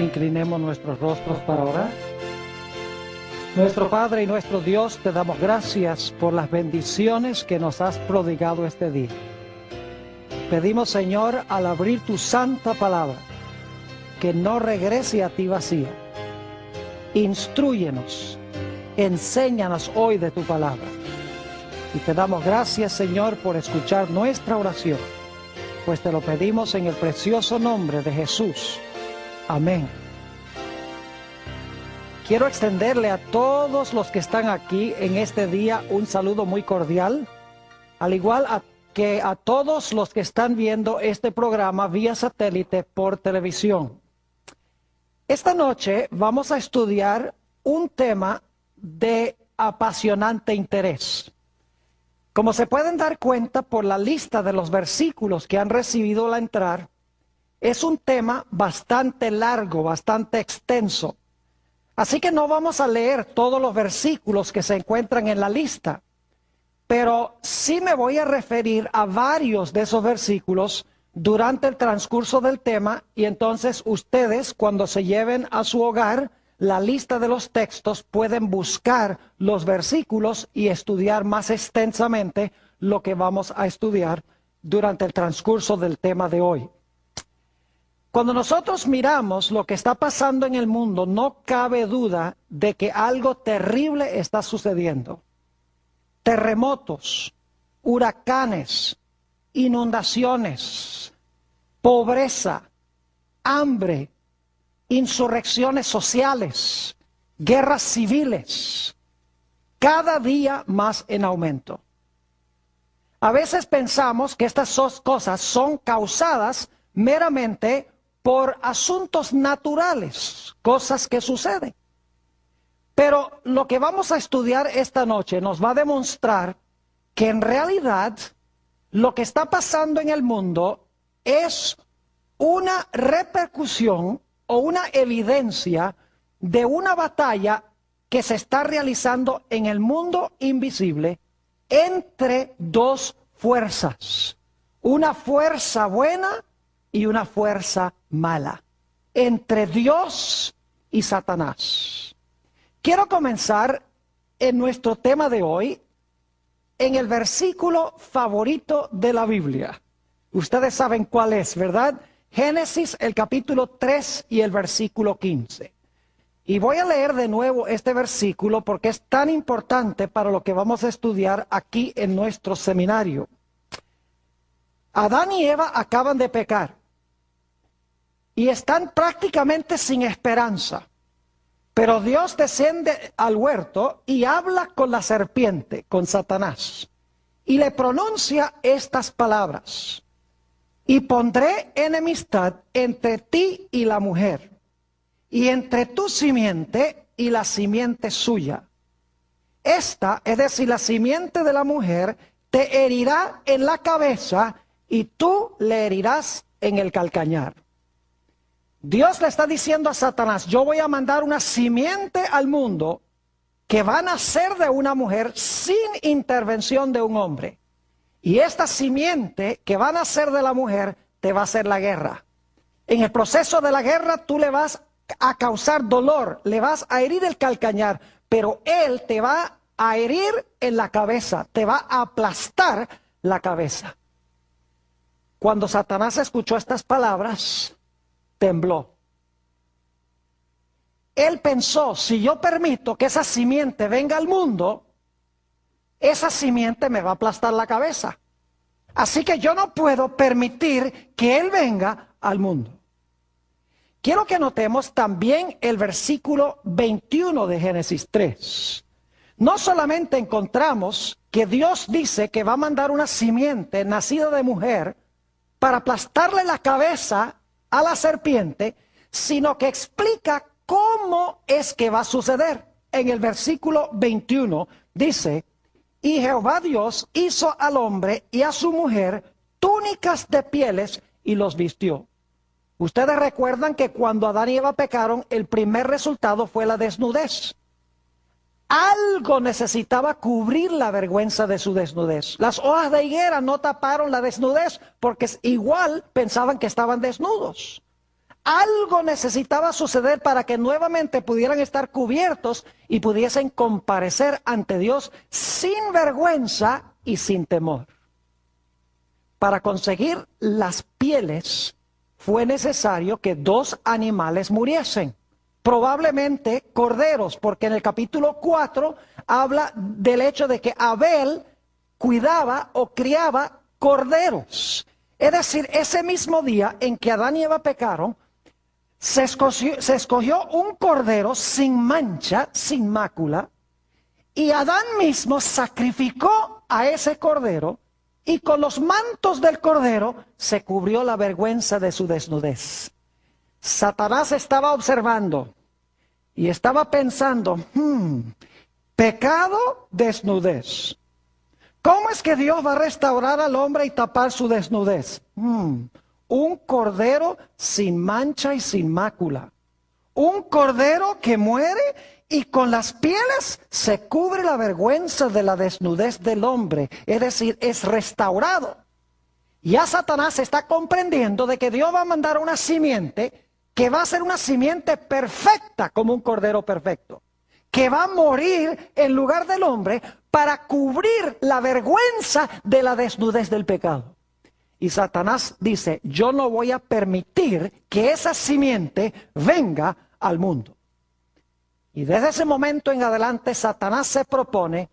Inclinemos nuestros rostros para orar. Nuestro Padre y nuestro Dios, te damos gracias por las bendiciones que nos has prodigado este día. Pedimos, Señor, al abrir tu santa palabra, que no regrese a ti vacía. Instrúyenos, enséñanos hoy de tu palabra. Y te damos gracias, Señor, por escuchar nuestra oración, pues te lo pedimos en el precioso nombre de Jesús. Amén. Quiero extenderle a todos los que están aquí en este día un saludo muy cordial, al igual que a todos los que están viendo este programa vía satélite por televisión. Esta noche vamos a estudiar un tema de apasionante interés. Como se pueden dar cuenta por la lista de los versículos que han recibido al entrar, es un tema bastante largo, bastante extenso. Así que no vamos a leer todos los versículos que se encuentran en la lista, pero sí me voy a referir a varios de esos versículos durante el transcurso del tema, y entonces ustedes, cuando se lleven a su hogar la lista de los textos, pueden buscar los versículos y estudiar más extensamente lo que vamos a estudiar durante el transcurso del tema de hoy. Cuando nosotros miramos lo que está pasando en el mundo, no cabe duda de que algo terrible está sucediendo. Terremotos, huracanes, inundaciones, pobreza, hambre, insurrecciones sociales, guerras civiles, cada día más en aumento. A veces pensamos que estas cosas son causadas meramente por asuntos naturales, cosas que suceden. Pero lo que vamos a estudiar esta noche nos va a demostrar que en realidad lo que está pasando en el mundo es una repercusión o una evidencia de una batalla que se está realizando en el mundo invisible entre dos fuerzas. Una fuerza buena y una fuerza mala, entre Dios y Satanás. Quiero comenzar en nuestro tema de hoy en el versículo favorito de la Biblia. Ustedes saben cuál es, ¿verdad? Génesis, el capítulo 3 y el versículo 15. Y voy a leer de nuevo este versículo porque es tan importante para lo que vamos a estudiar aquí en nuestro seminario. Adán y Eva acaban de pecar y están prácticamente sin esperanza. Pero Dios desciende al huerto y habla con la serpiente, con Satanás, y le pronuncia estas palabras: y pondré enemistad entre ti y la mujer, y entre tu simiente y la simiente suya. Esta, es decir, la simiente de la mujer, te herirá en la cabeza y tú le herirás en el calcañar. Dios le está diciendo a Satanás: yo voy a mandar una simiente al mundo que va a nacer de una mujer sin intervención de un hombre. Y esta simiente que va a nacer de la mujer te va a hacer la guerra. En el proceso de la guerra tú le vas a causar dolor, le vas a herir el calcañar, pero él te va a herir en la cabeza, te va a aplastar la cabeza. Cuando Satanás escuchó estas palabras, tembló. Él pensó: si yo permito que esa simiente venga al mundo, esa simiente me va a aplastar la cabeza. Así que yo no puedo permitir que él venga al mundo. Quiero que notemos también el versículo 21 de Génesis 3. No solamente encontramos que Dios dice que va a mandar una simiente nacida de mujer para aplastarle la cabeza a la serpiente, sino que explica cómo es que va a suceder. En el versículo 21 dice: y Jehová Dios hizo al hombre y a su mujer túnicas de pieles y los vistió. Ustedes recuerdan que cuando Adán y Eva pecaron, el primer resultado fue la desnudez. Algo necesitaba cubrir la vergüenza de su desnudez. Las hojas de higuera no taparon la desnudez porque igual pensaban que estaban desnudos. algo necesitaba suceder para que nuevamente pudieran estar cubiertos y pudiesen comparecer ante Dios sin vergüenza y sin temor. Para conseguir las pieles fue necesario que 2 animales muriesen. Probablemente corderos, porque en el capítulo 4 habla del hecho de que Abel cuidaba o criaba corderos. Es decir, ese mismo día en que Adán y Eva pecaron, se escogió un cordero sin mancha, sin mácula, y Adán mismo sacrificó a ese cordero, y con los mantos del cordero se cubrió la vergüenza de su desnudez. Satanás estaba observando y estaba pensando, pecado, desnudez. ¿Cómo es que Dios va a restaurar al hombre y tapar su desnudez? Un cordero sin mancha y sin mácula. Un cordero que muere y con las pieles se cubre la vergüenza de la desnudez del hombre. Es decir, es restaurado. Ya Satanás está comprendiendo de que Dios va a mandar una simiente que va a ser una simiente perfecta como un cordero perfecto, que va a morir en lugar del hombre para cubrir la vergüenza de la desnudez del pecado. Y Satanás dice, yo no voy a permitir que esa simiente venga al mundo. Y desde ese momento en adelante Satanás se propone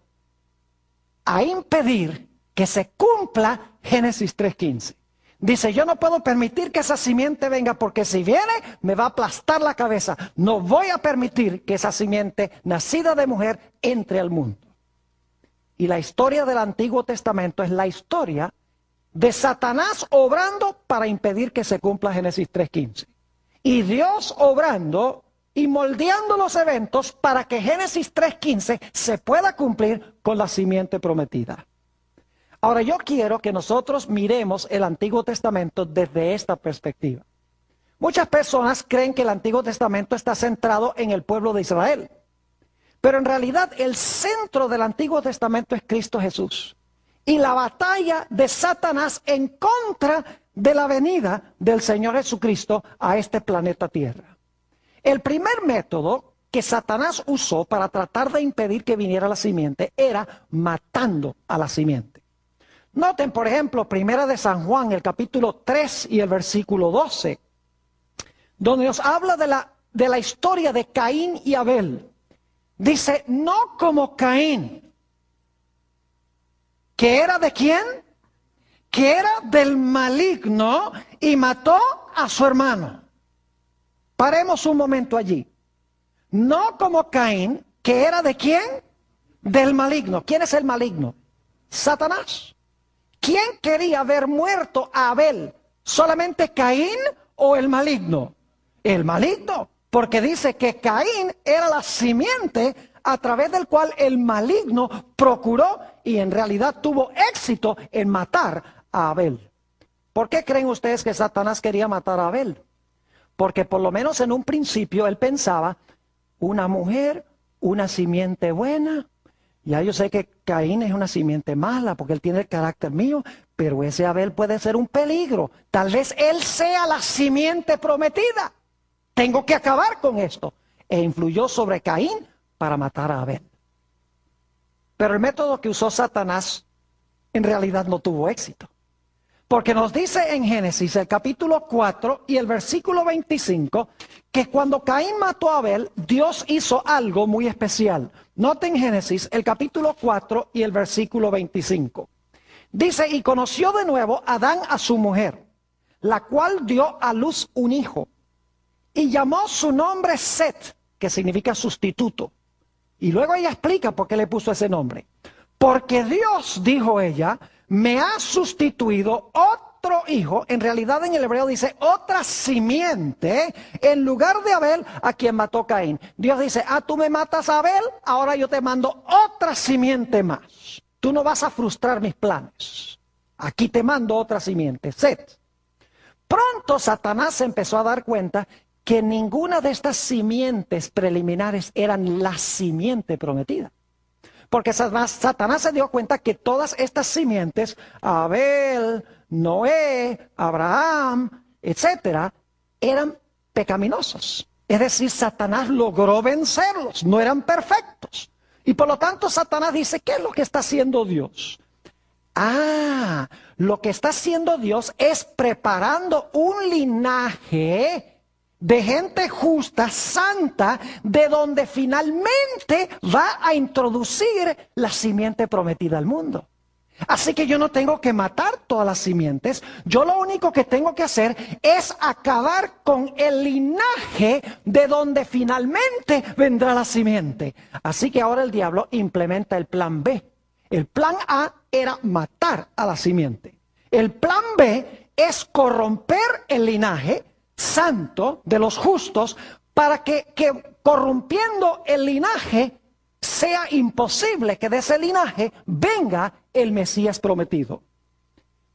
a impedir que se cumpla Génesis 3:15. Dice, yo no puedo permitir que esa simiente venga porque si viene me va a aplastar la cabeza. No voy a permitir que esa simiente nacida de mujer entre al mundo. Y la historia del Antiguo Testamento es la historia de Satanás obrando para impedir que se cumpla Génesis 3:15. Y Dios obrando y moldeando los eventos para que Génesis 3:15 se pueda cumplir con la simiente prometida. Ahora yo quiero que nosotros miremos el Antiguo Testamento desde esta perspectiva. Muchas personas creen que el Antiguo Testamento está centrado en el pueblo de Israel. Pero en realidad el centro del Antiguo Testamento es Cristo Jesús. Y la batalla de Satanás en contra de la venida del Señor Jesucristo a este planeta Tierra. El primer método que Satanás usó para tratar de impedir que viniera la simiente era matando a la simiente. Noten, por ejemplo, Primera de San Juan, el capítulo 3 y el versículo 12, donde nos habla de la historia de Caín y Abel. Dice, no como Caín, que era de quién, que era del maligno y mató a su hermano. Paremos un momento allí. No como Caín, que era de quién, del maligno. ¿Quién es el maligno? Satanás. ¿Quién quería ver muerto a Abel? ¿Solamente Caín o el maligno? El maligno, porque dice que Caín era la simiente a través del cual el maligno procuró y en realidad tuvo éxito en matar a Abel. ¿Por qué creen ustedes que Satanás quería matar a Abel? Porque por lo menos en un principio él pensaba, una mujer, una simiente buena. Ya yo sé que Caín es una simiente mala porque él tiene el carácter mío, pero ese Abel puede ser un peligro. Tal vez él sea la simiente prometida. Tengo que acabar con esto. E influyó sobre Caín para matar a Abel. Pero el método que usó Satanás en realidad no tuvo éxito. Porque nos dice en Génesis el capítulo 4 y el versículo 25 que cuando Caín mató a Abel, Dios hizo algo muy especial. Noten Génesis el capítulo 4 y el versículo 25. Dice, y conoció de nuevo Adán a su mujer, la cual dio a luz un hijo, y llamó su nombre Set, que significa sustituto. Y luego ella explica por qué le puso ese nombre. Porque Dios, dijo ella, me ha sustituido otro hijo, en realidad en el hebreo dice otra simiente, en lugar de Abel a quien mató Caín. Dios dice, tú me matas a Abel, ahora yo te mando otra simiente más. Tú no vas a frustrar mis planes. Aquí te mando otra simiente, Set. Pronto Satanás se empezó a dar cuenta que ninguna de estas simientes preliminares eran la simiente prometida. Porque Satanás se dio cuenta que todas estas simientes, Abel, Noé, Abraham, etcétera, eran pecaminosos. Es decir, Satanás logró vencerlos, no eran perfectos. Y por lo tanto Satanás dice, ¿qué es lo que está haciendo Dios? Lo que está haciendo Dios es preparando un linaje de gente justa, santa, de donde finalmente va a introducir la simiente prometida al mundo. Así que yo no tengo que matar todas las simientes, yo lo único que tengo que hacer es acabar con el linaje de donde finalmente vendrá la simiente. Así que ahora el diablo implementa el plan B. El plan A era matar a la simiente. El plan B es corromper el linaje santo de los justos para que corrompiendo el linaje sea imposible que de ese linaje venga el Mesías prometido.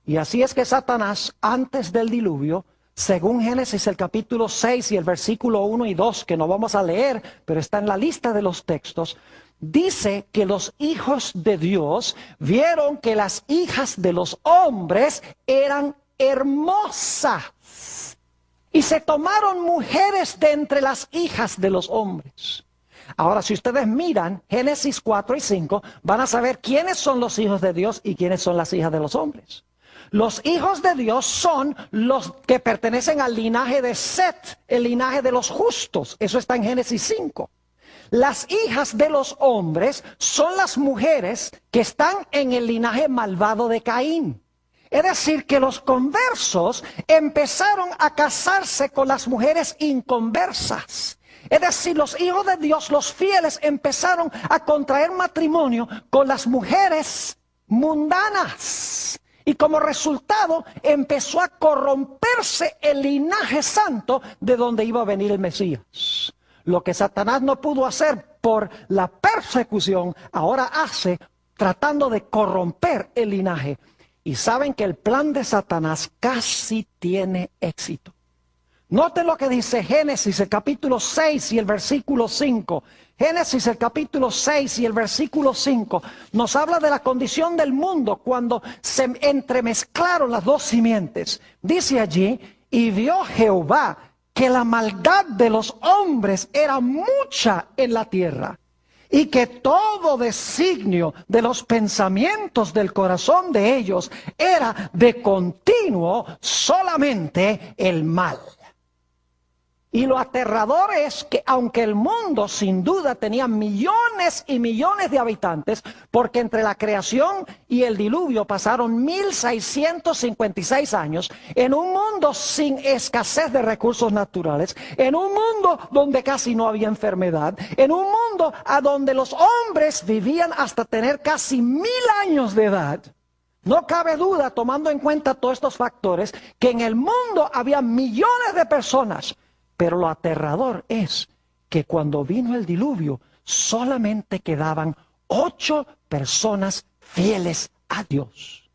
Y así es que Satanás, antes del diluvio, según Génesis el capítulo 6 y el versículo 1 y 2, que no vamos a leer, pero está en la lista de los textos, dice que los hijos de Dios vieron que las hijas de los hombres eran hermosas y se tomaron mujeres de entre las hijas de los hombres. Ahora, si ustedes miran Génesis 4 y 5, van a saber quiénes son los hijos de Dios y quiénes son las hijas de los hombres. Los hijos de Dios son los que pertenecen al linaje de Set, el linaje de los justos. Eso está en Génesis 5. Las hijas de los hombres son las mujeres que están en el linaje malvado de Caín. Es decir, que los conversos empezaron a casarse con las mujeres inconversas. Es decir, los hijos de Dios, los fieles, empezaron a contraer matrimonio con las mujeres mundanas. Y como resultado empezó a corromperse el linaje santo de donde iba a venir el Mesías. Lo que Satanás no pudo hacer por la persecución, ahora hace tratando de corromper el linaje. Y saben que el plan de Satanás casi tiene éxito. Noten lo que dice Génesis, el capítulo 6 y el versículo 5. Génesis, el capítulo 6 y el versículo 5, nos habla de la condición del mundo cuando se entremezclaron las dos simientes. Dice allí, y vio Jehová que la maldad de los hombres era mucha en la tierra, y que todo designio de los pensamientos del corazón de ellos era de continuo solamente el mal. Y lo aterrador es que aunque el mundo sin duda tenía millones y millones de habitantes, porque entre la creación y el diluvio pasaron 1656 años, en un mundo sin escasez de recursos naturales, en un mundo donde casi no había enfermedad, en un mundo a donde los hombres vivían hasta tener casi 1000 años de edad, no cabe duda, tomando en cuenta todos estos factores, que en el mundo había millones de personas. Pero lo aterrador es que cuando vino el diluvio, solamente quedaban 8 personas fieles a Dios.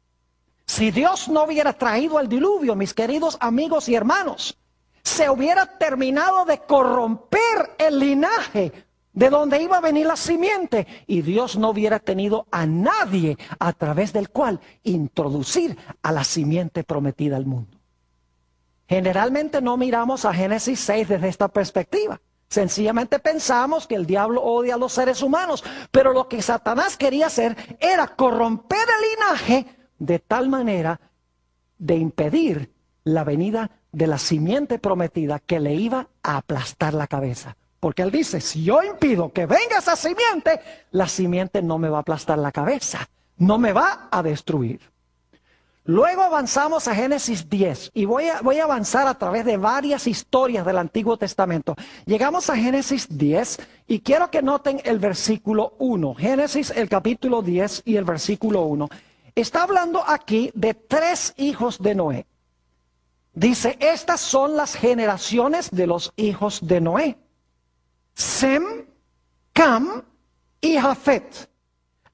Si Dios no hubiera traído el diluvio, mis queridos amigos y hermanos, se hubiera terminado de corromper el linaje de donde iba a venir la simiente, y Dios no hubiera tenido a nadie a través del cual introducir a la simiente prometida al mundo. Generalmente no miramos a Génesis 6 desde esta perspectiva. Sencillamente pensamos que el diablo odia a los seres humanos. Pero lo que Satanás quería hacer era corromper el linaje de tal manera de impedir la venida de la simiente prometida que le iba a aplastar la cabeza. Porque él dice, si yo impido que venga esa simiente, la simiente no me va a aplastar la cabeza, no me va a destruir. Luego avanzamos a Génesis 10 y voy a avanzar a través de varias historias del Antiguo Testamento. Llegamos a Génesis 10 y quiero que noten el versículo 1. Génesis, el capítulo 10 y el versículo 1. Está hablando aquí de 3 hijos de Noé. Dice, estas son las generaciones de los hijos de Noé: Sem, Cam y Jafet,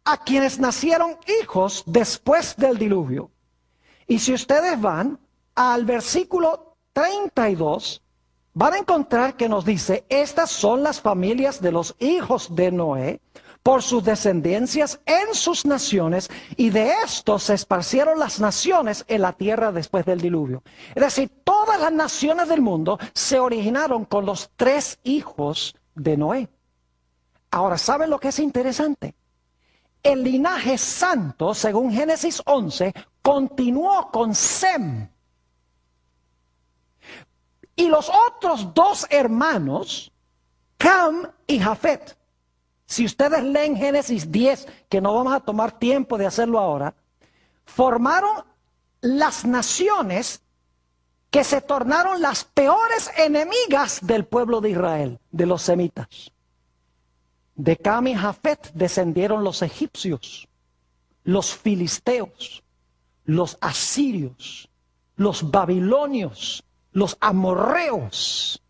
a quienes nacieron hijos después del diluvio. Y si ustedes van al versículo 32, van a encontrar que nos dice, estas son las familias de los hijos de Noé, por sus descendencias en sus naciones, y de estos se esparcieron las naciones en la tierra después del diluvio. Es decir, todas las naciones del mundo se originaron con los 3 hijos de Noé. Ahora, ¿saben lo que es interesante? El linaje santo, según Génesis 11, continuó con Sem. Y los otros 2 hermanos, Cam y Jafet. Si ustedes leen Génesis 10, que no vamos a tomar tiempo de hacerlo ahora, formaron las naciones que se tornaron las peores enemigas del pueblo de Israel, de los semitas. De Cam y Jafet descendieron los egipcios, los filisteos, los asirios, los babilonios, los amorreos.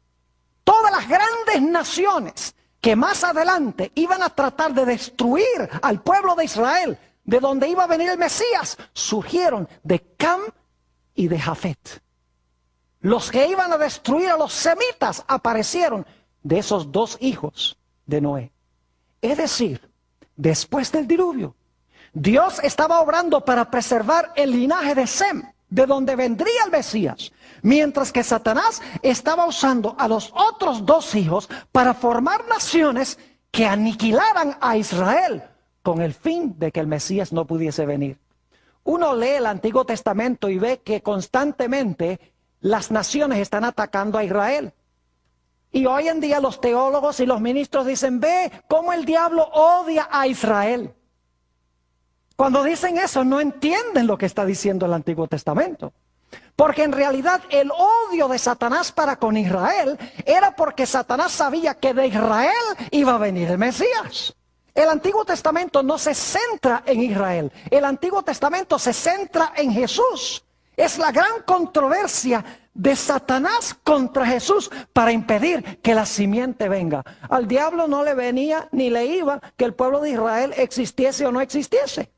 Todas las grandes naciones que más adelante iban a tratar de destruir al pueblo de Israel, de donde iba a venir el Mesías, surgieron de Cam y de Jafet. Los que iban a destruir a los semitas aparecieron de esos 2 hijos de Noé. Es decir, después del diluvio, Dios estaba obrando para preservar el linaje de Sem, de donde vendría el Mesías, mientras que Satanás estaba usando a los otros 2 hijos para formar naciones que aniquilaran a Israel con el fin de que el Mesías no pudiese venir. Uno lee el Antiguo Testamento y ve que constantemente las naciones están atacando a Israel. Y hoy en día los teólogos y los ministros dicen, ve cómo el diablo odia a Israel. Cuando dicen eso no entienden lo que está diciendo el Antiguo Testamento. Porque en realidad el odio de Satanás para con Israel era porque Satanás sabía que de Israel iba a venir el Mesías. El Antiguo Testamento no se centra en Israel. El Antiguo Testamento se centra en Jesús. Es la gran controversia de Satanás contra Jesús para impedir que la simiente venga. Al diablo no le venía ni le iba que el pueblo de Israel existiese o no existiese.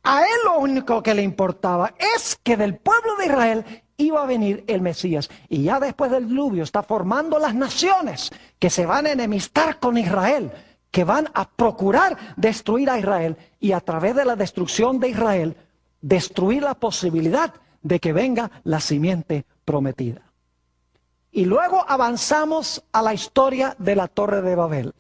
A él lo único que le importaba es que del pueblo de Israel iba a venir el Mesías. Y ya después del diluvio está formando las naciones que se van a enemistar con Israel, que van a procurar destruir a Israel y a través de la destrucción de Israel, destruir la posibilidad de que venga la simiente prometida. Y luego avanzamos a la historia de la Torre de Babel.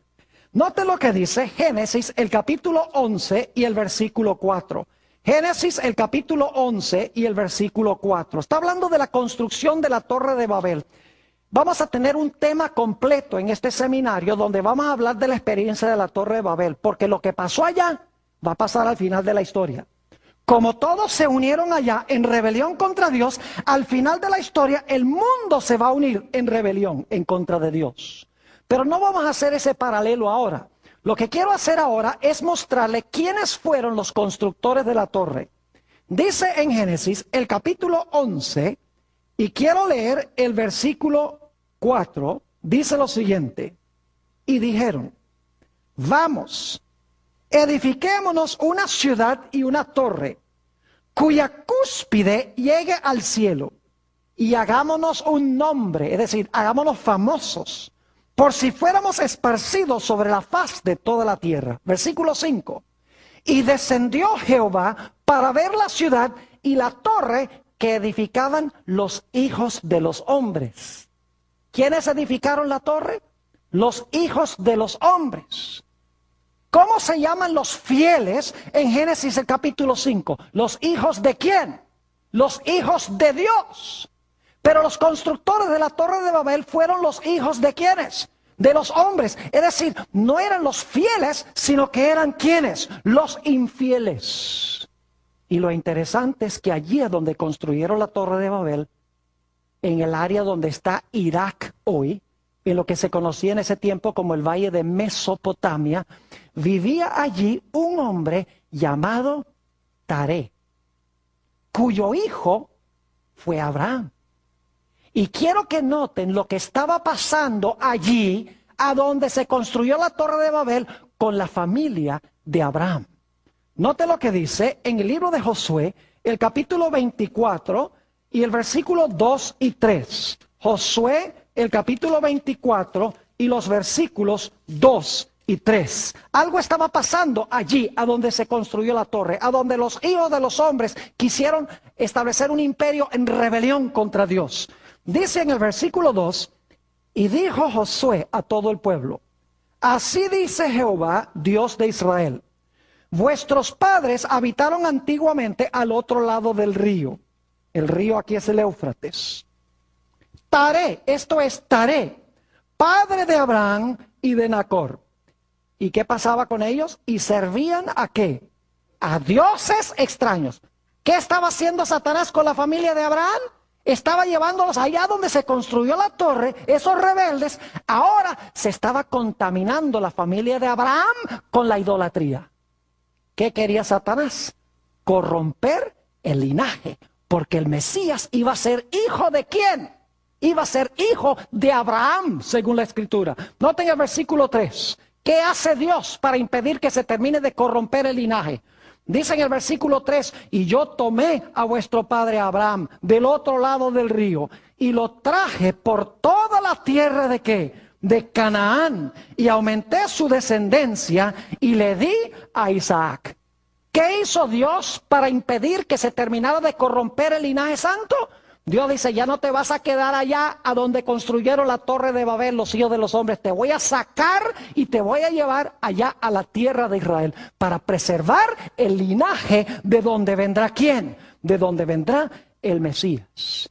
Note lo que dice Génesis, el capítulo 11 y el versículo 4. Génesis, el capítulo 11 y el versículo 4. Está hablando de la construcción de la Torre de Babel. Vamos a tener un tema completo en este seminario donde vamos a hablar de la experiencia de la Torre de Babel, porque lo que pasó allá va a pasar al final de la historia. Como todos se unieron allá en rebelión contra Dios, al final de la historia el mundo se va a unir en rebelión en contra de Dios. Pero no vamos a hacer ese paralelo ahora. Lo que quiero hacer ahora es mostrarle quiénes fueron los constructores de la torre. Dice en Génesis el capítulo 11, y quiero leer el versículo 4, dice lo siguiente. Y dijeron, vamos, edifiquémonos una ciudad y una torre, cuya cúspide llegue al cielo, y hagámonos un nombre, es decir, hagámonos famosos, por si fuéramos esparcidos sobre la faz de toda la tierra. Versículo 5. Y descendió Jehová para ver la ciudad y la torre que edificaban los hijos de los hombres. ¿Quiénes edificaron la torre? Los hijos de los hombres. ¿Cómo se llaman los fieles en Génesis el capítulo 5? ¿Los hijos de quién? Los hijos de Dios. Pero los constructores de la Torre de Babel fueron los hijos de ¿quiénes? De los hombres. Es decir, no eran los fieles, sino que eran ¿quiénes? Los infieles. Y lo interesante es que allí es donde construyeron la Torre de Babel, en el área donde está Irak hoy, en lo que se conocía en ese tiempo como el Valle de Mesopotamia, vivía allí un hombre llamado Taré, cuyo hijo fue Abraham. Y quiero que noten lo que estaba pasando allí, a donde se construyó la Torre de Babel, con la familia de Abraham. Note lo que dice en el libro de Josué, el capítulo 24 y el versículo 2 y 3. Josué, el capítulo 24 y los versículos 2 y 3. Algo estaba pasando allí, a donde se construyó la torre, a donde los hijos de los hombres quisieron establecer un imperio en rebelión contra Dios. Dice en el versículo 2, y dijo Josué a todo el pueblo, así dice Jehová, Dios de Israel, vuestros padres habitaron antiguamente al otro lado del río. El río aquí es el Éufrates. Taré, esto es Taré, padre de Abraham y de Nacor. ¿Y qué pasaba con ellos? Y servían ¿a qué? A dioses extraños. ¿Qué estaba haciendo Satanás con la familia de Abraham? Estaba llevándolos allá donde se construyó la torre, esos rebeldes. Ahora se estaba contaminando la familia de Abraham con la idolatría. ¿Qué quería Satanás? Corromper el linaje, porque el Mesías iba a ser hijo ¿de quién? Iba a ser hijo de Abraham, según la Escritura. Noten el versículo 3. ¿Qué hace Dios para impedir que se termine de corromper el linaje? Dice en el versículo 3, y yo tomé a vuestro padre Abraham del otro lado del río, y lo traje por toda la tierra ¿de qué? De Canaán, y aumenté su descendencia, y le di a Isaac. ¿Qué hizo Dios para impedir que se terminara de corromper el linaje santo? Dios dice, ya no te vas a quedar allá a donde construyeron la torre de Babel los hijos de los hombres. Te voy a sacar y te voy a llevar allá a la tierra de Israel para preservar el linaje de donde vendrá ¿quién? De donde vendrá el Mesías.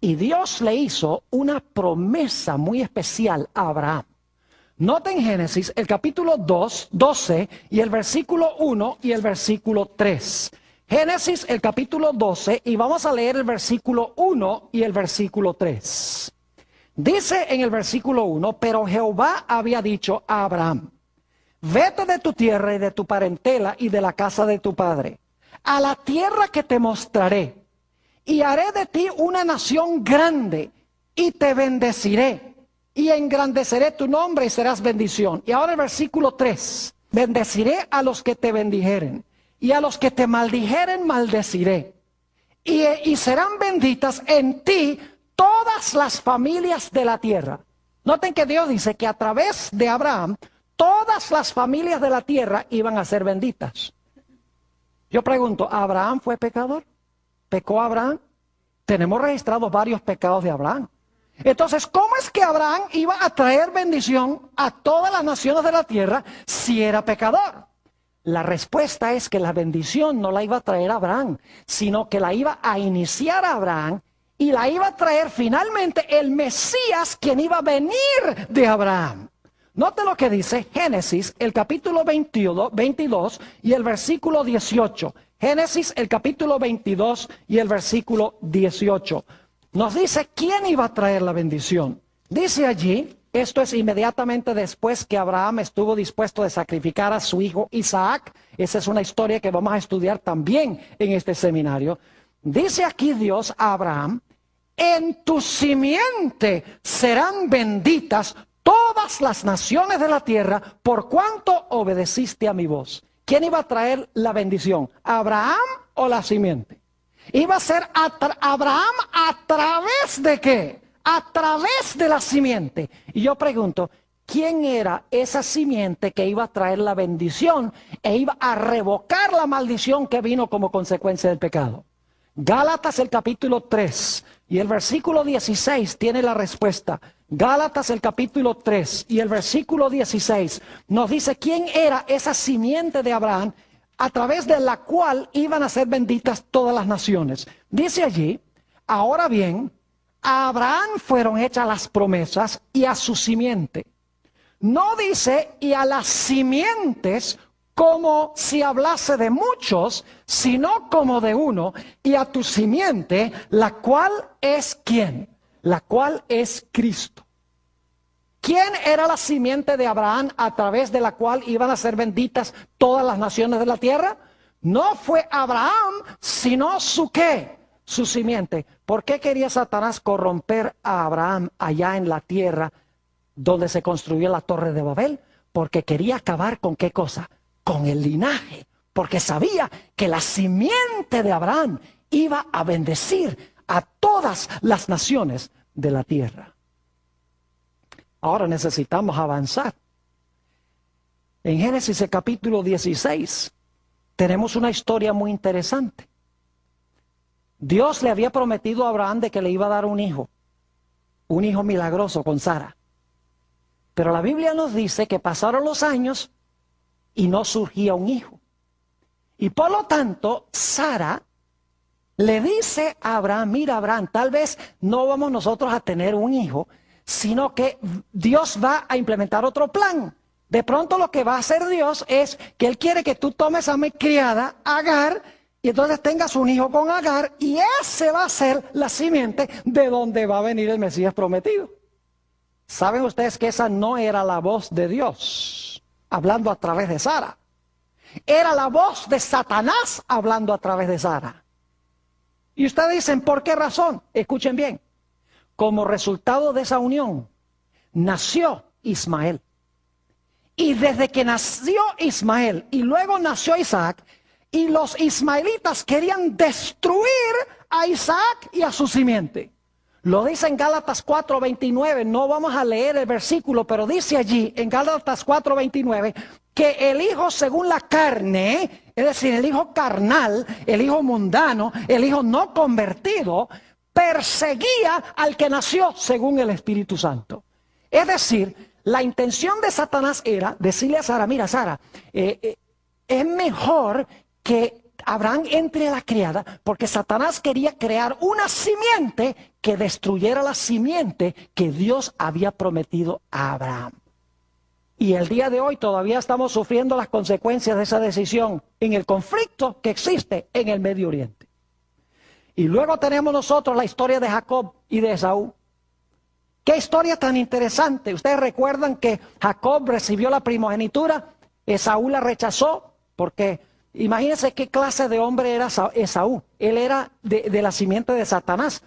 Y Dios le hizo una promesa muy especial a Abraham. Noten Génesis el capítulo 12 y el versículo 1 y el versículo 3. Génesis el capítulo 12 y vamos a leer el versículo 1 y el versículo 3. Dice en el versículo 1, pero Jehová había dicho a Abraham, vete de tu tierra y de tu parentela y de la casa de tu padre, a la tierra que te mostraré, y haré de ti una nación grande, y te bendeciré, y engrandeceré tu nombre y serás bendición. Y ahora el versículo 3, bendeciré a los que te bendijeren, y a los que te maldijeren maldeciré. Y serán benditas en ti todas las familias de la tierra. Noten que Dios dice que a través de Abraham, todas las familias de la tierra iban a ser benditas. Yo pregunto, ¿Abraham fue pecador? ¿Pecó Abraham? Tenemos registrados varios pecados de Abraham. Entonces, ¿cómo es que Abraham iba a traer bendición a todas las naciones de la tierra si era pecador? La respuesta es que la bendición no la iba a traer Abraham, sino que la iba a iniciar Abraham y la iba a traer finalmente el Mesías, quien iba a venir de Abraham. Note lo que dice Génesis, el capítulo 22 y el versículo 18. Génesis, el capítulo 22 y el versículo 18. Nos dice quién iba a traer la bendición. Dice allí, esto es inmediatamente después que Abraham estuvo dispuesto a sacrificar a su hijo Isaac. Esa es una historia que vamos a estudiar también en este seminario. Dice aquí Dios a Abraham, en tu simiente serán benditas todas las naciones de la tierra por cuanto obedeciste a mi voz. ¿Quién iba a traer la bendición? ¿Abraham o la simiente? Iba a ser Abraham a través de ¿qué? A través de la simiente. Y yo pregunto, ¿quién era esa simiente que iba a traer la bendición e iba a revocar la maldición que vino como consecuencia del pecado? Gálatas el capítulo 3 y el versículo 16 tiene la respuesta. Gálatas el capítulo 3 y el versículo 16 nos dice quién era esa simiente de Abraham a través de la cual iban a ser benditas todas las naciones. Dice allí, ahora bien, a Abraham fueron hechas las promesas y a su simiente. No dice y a las simientes como si hablase de muchos, sino como de uno, y a tu simiente, la cual es ¿quién? La cual es Cristo. ¿Quién era la simiente de Abraham a través de la cual iban a ser benditas todas las naciones de la tierra? No fue Abraham, sino su ¿qué? Su simiente. ¿Por qué quería Satanás corromper a Abraham allá en la tierra donde se construyó la torre de Babel? Porque quería acabar con ¿qué cosa? Con el linaje. Porque sabía que la simiente de Abraham iba a bendecir a todas las naciones de la tierra. Ahora necesitamos avanzar. En Génesis el capítulo 16 tenemos una historia muy interesante. Dios le había prometido a Abraham de que le iba a dar un hijo milagroso con Sara. Pero la Biblia nos dice que pasaron los años y no surgía un hijo. Y por lo tanto, Sara le dice a Abraham, mira Abraham, tal vez no vamos nosotros a tener un hijo, sino que Dios va a implementar otro plan. De pronto lo que va a hacer Dios es que Él quiere que tú tomes a mi criada, Agar, y entonces tengas un hijo con Agar, y ese va a ser la simiente de donde va a venir el Mesías prometido. ¿Saben ustedes que esa no era la voz de Dios hablando a través de Sara? Era la voz de Satanás hablando a través de Sara. Y ustedes dicen, ¿por qué razón? Escuchen bien. Como resultado de esa unión, nació Ismael. Y desde que nació Ismael y luego nació Isaac, y los ismaelitas querían destruir a Isaac y a su simiente. Lo dice en Gálatas 4:29, no vamos a leer el versículo, pero dice allí en Gálatas 4:29 que el hijo según la carne, es decir, el hijo carnal, el hijo mundano, el hijo no convertido, perseguía al que nació según el Espíritu Santo. Es decir, la intención de Satanás era decirle a Sara, mira Sara, es mejor que Abraham entre a la criada, porque Satanás quería crear una simiente que destruyera la simiente que Dios había prometido a Abraham. Y el día de hoy todavía estamos sufriendo las consecuencias de esa decisión en el conflicto que existe en el Medio Oriente. Y luego tenemos nosotros la historia de Jacob y de Esaú. ¡Qué historia tan interesante! Ustedes recuerdan que Jacob recibió la primogenitura, Esaú la rechazó, porque imagínense qué clase de hombre era Esaú. Él era de la simiente de Satanás.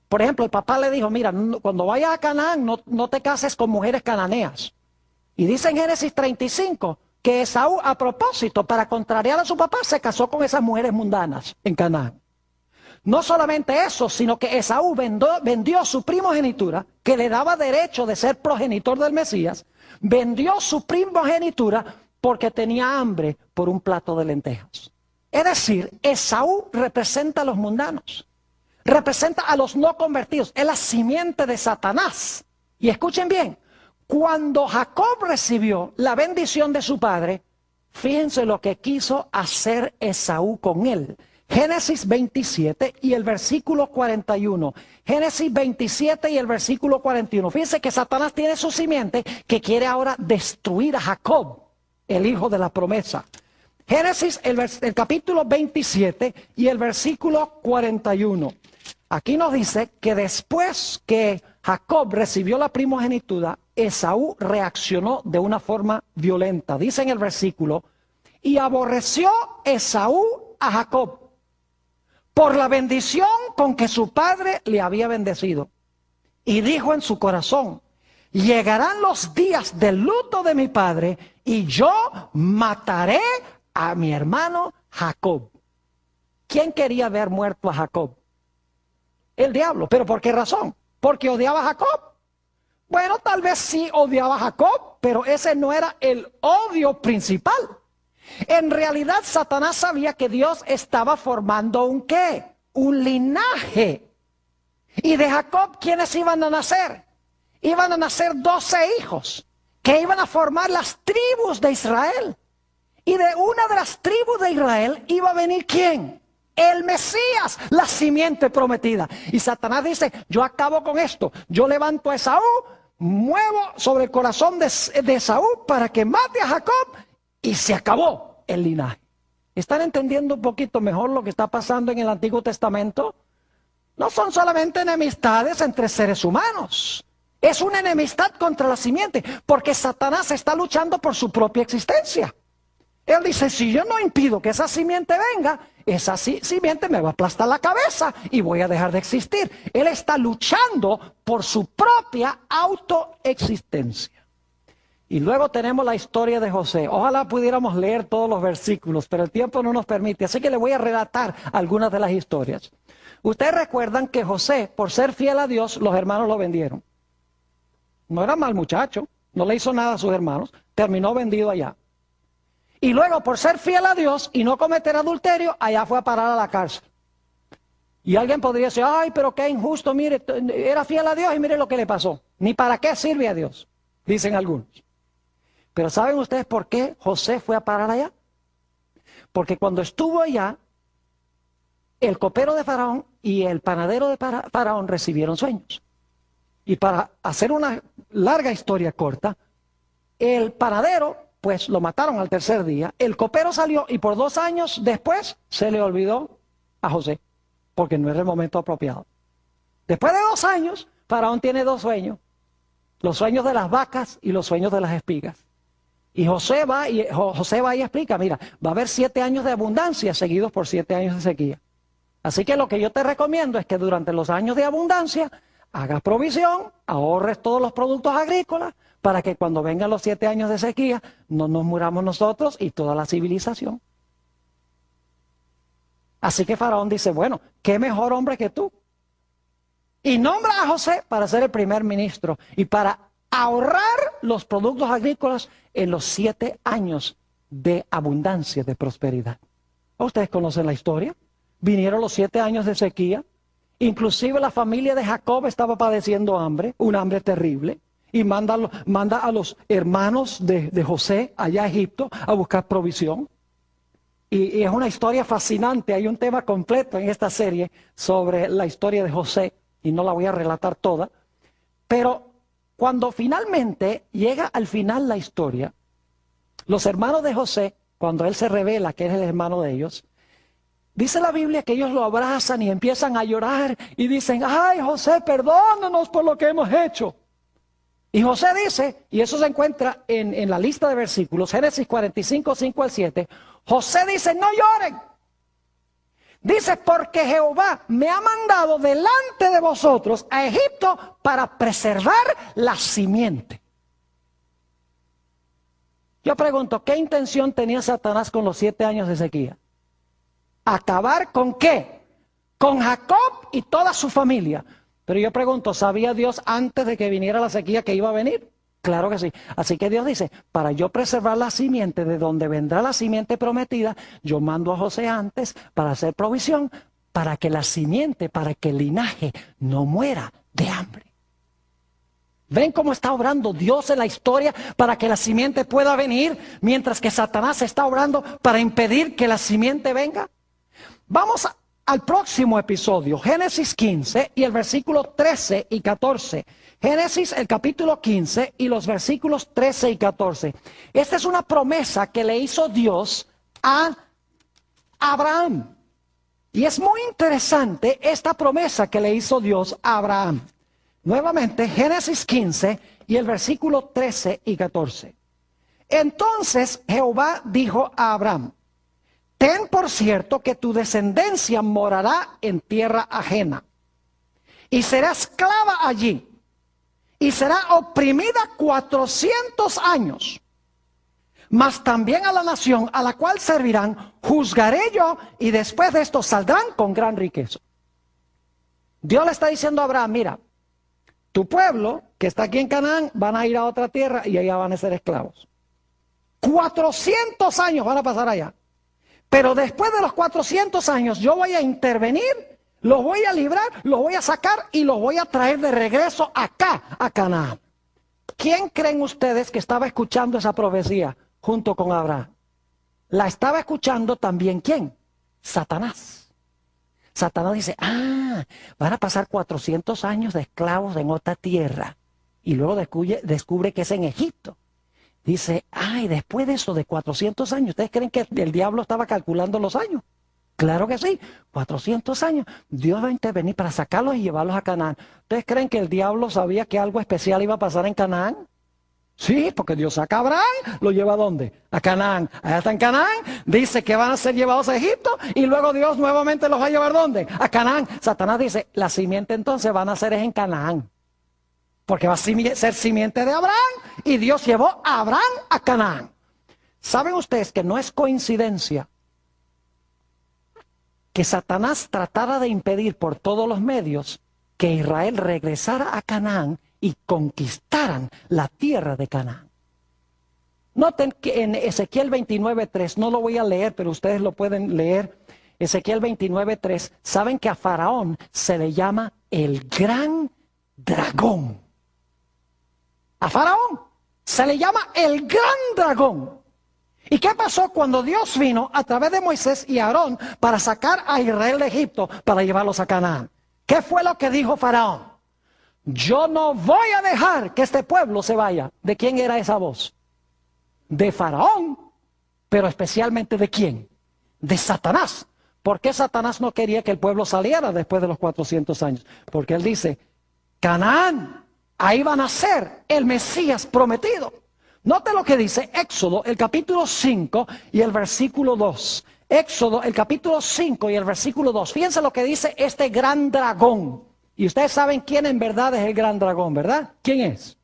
Por ejemplo, el papá le dijo, mira, cuando vayas a Canaán no te cases con mujeres cananeas. Y dice en Génesis 35 que Esaú, a propósito, para contrariar a su papá, se casó con esas mujeres mundanas en Canaán. No solamente eso, sino que Esaú vendió su primogenitura, que le daba derecho de ser progenitor del Mesías, vendió su primogenitura porque tenía hambre por un plato de lentejas. Es decir, Esaú representa a los mundanos, representa a los no convertidos, es la simiente de Satanás. Y escuchen bien, cuando Jacob recibió la bendición de su padre, fíjense lo que quiso hacer Esaú con él. Génesis 27 y el versículo 41. Génesis 27 y el versículo 41. Fíjense que Satanás tiene su simiente que quiere ahora destruir a Jacob, el hijo de la promesa. Génesis, el capítulo 27 y el versículo 41. Aquí nos dice que después que Jacob recibió la primogenitura, Esaú reaccionó de una forma violenta. Dice en el versículo, y aborreció Esaú a Jacob por la bendición con que su padre le había bendecido. Y dijo en su corazón, llegarán los días del luto de mi padre y yo mataré a mi hermano Jacob. ¿Quién quería ver muerto a Jacob? El diablo. ¿Pero por qué razón? ¿Porque odiaba a Jacob? Bueno, tal vez sí odiaba a Jacob, pero ese no era el odio principal. En realidad, Satanás sabía que Dios estaba formando un ¿qué? Un linaje. Y de Jacob, ¿quiénes iban a nacer? Iban a nacer 12 hijos que iban a formar las tribus de Israel. Y de una de las tribus de Israel iba a venir ¿quién? El Mesías, la simiente prometida. Y Satanás dice, yo acabo con esto. Yo levanto a Esaú, muevo sobre el corazón de Esaú para que mate a Jacob. Y se acabó el linaje. ¿Están entendiendo un poquito mejor lo que está pasando en el Antiguo Testamento? No son solamente enemistades entre seres humanos. Es una enemistad contra la simiente, porque Satanás está luchando por su propia existencia. Él dice, si yo no impido que esa simiente venga, esa simiente me va a aplastar la cabeza y voy a dejar de existir. Él está luchando por su propia autoexistencia. Y luego tenemos la historia de José. Ojalá pudiéramos leer todos los versículos, pero el tiempo no nos permite. Así que le voy a relatar algunas de las historias. Ustedes recuerdan que José, por ser fiel a Dios, los hermanos lo vendieron. No era mal muchacho, no le hizo nada a sus hermanos, terminó vendido allá. Y luego, por ser fiel a Dios y no cometer adulterio, allá fue a parar a la cárcel. Y alguien podría decir, ay, pero qué injusto, mire, era fiel a Dios y mire lo que le pasó. Ni para qué sirve a Dios, dicen algunos. Pero ¿saben ustedes por qué José fue a parar allá? Porque cuando estuvo allá, el copero de Faraón y el panadero de Faraón recibieron sueños. Y para hacer una larga historia corta, el panadero, pues lo mataron al tercer día, el copero salió y por 2 años después se le olvidó a José, porque no era el momento apropiado. Después de 2 años, Faraón tiene 2 sueños, los sueños de las vacas y los sueños de las espigas. Y José va y explica, mira, va a haber 7 años de abundancia seguidos por 7 años de sequía. Así que lo que yo te recomiendo es que durante los años de abundancia hagas provisión, ahorres todos los productos agrícolas, para que cuando vengan los 7 años de sequía no nos muramos nosotros y toda la civilización. Así que Faraón dice, bueno, ¿qué mejor hombre que tú? Y nombra a José para ser el primer ministro y para ahorrar los productos agrícolas en los 7 años de abundancia, de prosperidad. ¿Ustedes conocen la historia? Vinieron los 7 años de sequía, inclusive la familia de Jacob estaba padeciendo hambre, un hambre terrible, y manda a los hermanos de José allá a Egipto a buscar provisión. Y es una historia fascinante, hay un tema completo en esta serie sobre la historia de José, y no la voy a relatar toda, pero cuando finalmente llega al final la historia, los hermanos de José, cuando él se revela que es el hermano de ellos, dice la Biblia que ellos lo abrazan y empiezan a llorar y dicen, ay José, perdónanos por lo que hemos hecho. Y José dice, y eso se encuentra en la lista de versículos, Génesis 45, 5 al 7, José dice, no lloren. Dice, porque Jehová me ha mandado delante de vosotros a Egipto para preservar la simiente. Yo pregunto, ¿qué intención tenía Satanás con los 7 años de sequía? ¿Acabar con qué? Con Jacob y toda su familia. Pero yo pregunto, ¿sabía Dios antes de que viniera la sequía que iba a venir? Claro que sí. Así que Dios dice, para yo preservar la simiente, de donde vendrá la simiente prometida, yo mando a José antes para hacer provisión, para que la simiente, para que el linaje no muera de hambre. ¿Ven cómo está obrando Dios en la historia para que la simiente pueda venir, mientras que Satanás está obrando para impedir que la simiente venga? Vamos al próximo episodio, Génesis 15 y el versículo 13 y 14. Génesis, el capítulo 15 y los versículos 13 y 14. Esta es una promesa que le hizo Dios a Abraham. Y es muy interesante esta promesa que le hizo Dios a Abraham. Nuevamente, Génesis 15 y el versículo 13 y 14. Entonces Jehová dijo a Abraham, ten por cierto que tu descendencia morará en tierra ajena, y será esclava allí, y será oprimida 400 años. Mas también a la nación a la cual servirán, juzgaré yo, y después de esto saldrán con gran riqueza. Dios le está diciendo a Abraham, mira, tu pueblo que está aquí en Canaán van a ir a otra tierra y allá van a ser esclavos. 400 años van a pasar allá. Pero después de los 400 años yo voy a intervenir, los voy a librar, los voy a sacar y los voy a traer de regreso acá, a Canaán. ¿Quién creen ustedes que estaba escuchando esa profecía junto con Abraham? La estaba escuchando también ¿quién? Satanás. Satanás dice, van a pasar 400 años de esclavos en otra tierra. Y luego descubre que es en Egipto. Dice, después de eso, de 400 años, ¿ustedes creen que el diablo estaba calculando los años? Claro que sí, 400 años. Dios va a intervenir para sacarlos y llevarlos a Canaán. ¿Ustedes creen que el diablo sabía que algo especial iba a pasar en Canaán? Sí, porque Dios saca a Abraham, lo lleva ¿a dónde? A Canaán. Allá está en Canaán, dice que van a ser llevados a Egipto y luego Dios nuevamente los va a llevar ¿dónde? A Canaán. Satanás dice, la simiente entonces van a ser en Canaán. Porque va a ser simiente de Abraham y Dios llevó a Abraham a Canaán. ¿Saben ustedes que no es coincidencia que Satanás tratara de impedir por todos los medios que Israel regresara a Canaán y conquistaran la tierra de Canaán? Noten que en Ezequiel 29:3, no lo voy a leer, pero ustedes lo pueden leer. Ezequiel 29:3, saben que a Faraón se le llama el gran dragón. A Faraón se le llama el gran dragón. ¿Y qué pasó cuando Dios vino a través de Moisés y Aarón para sacar a Israel de Egipto para llevarlos a Canaán? ¿Qué fue lo que dijo Faraón? Yo no voy a dejar que este pueblo se vaya. ¿De quién era esa voz? De Faraón, pero especialmente ¿de quién? De Satanás. ¿Por qué Satanás no quería que el pueblo saliera después de los 400 años? Porque él dice, Canaán, ahí va a nacer el Mesías prometido. Note lo que dice Éxodo, el capítulo 5 y el versículo 2. Éxodo, el capítulo 5 y el versículo 2. Fíjense lo que dice este gran dragón. Y ustedes saben quién en verdad es el gran dragón, ¿verdad? ¿Quién es?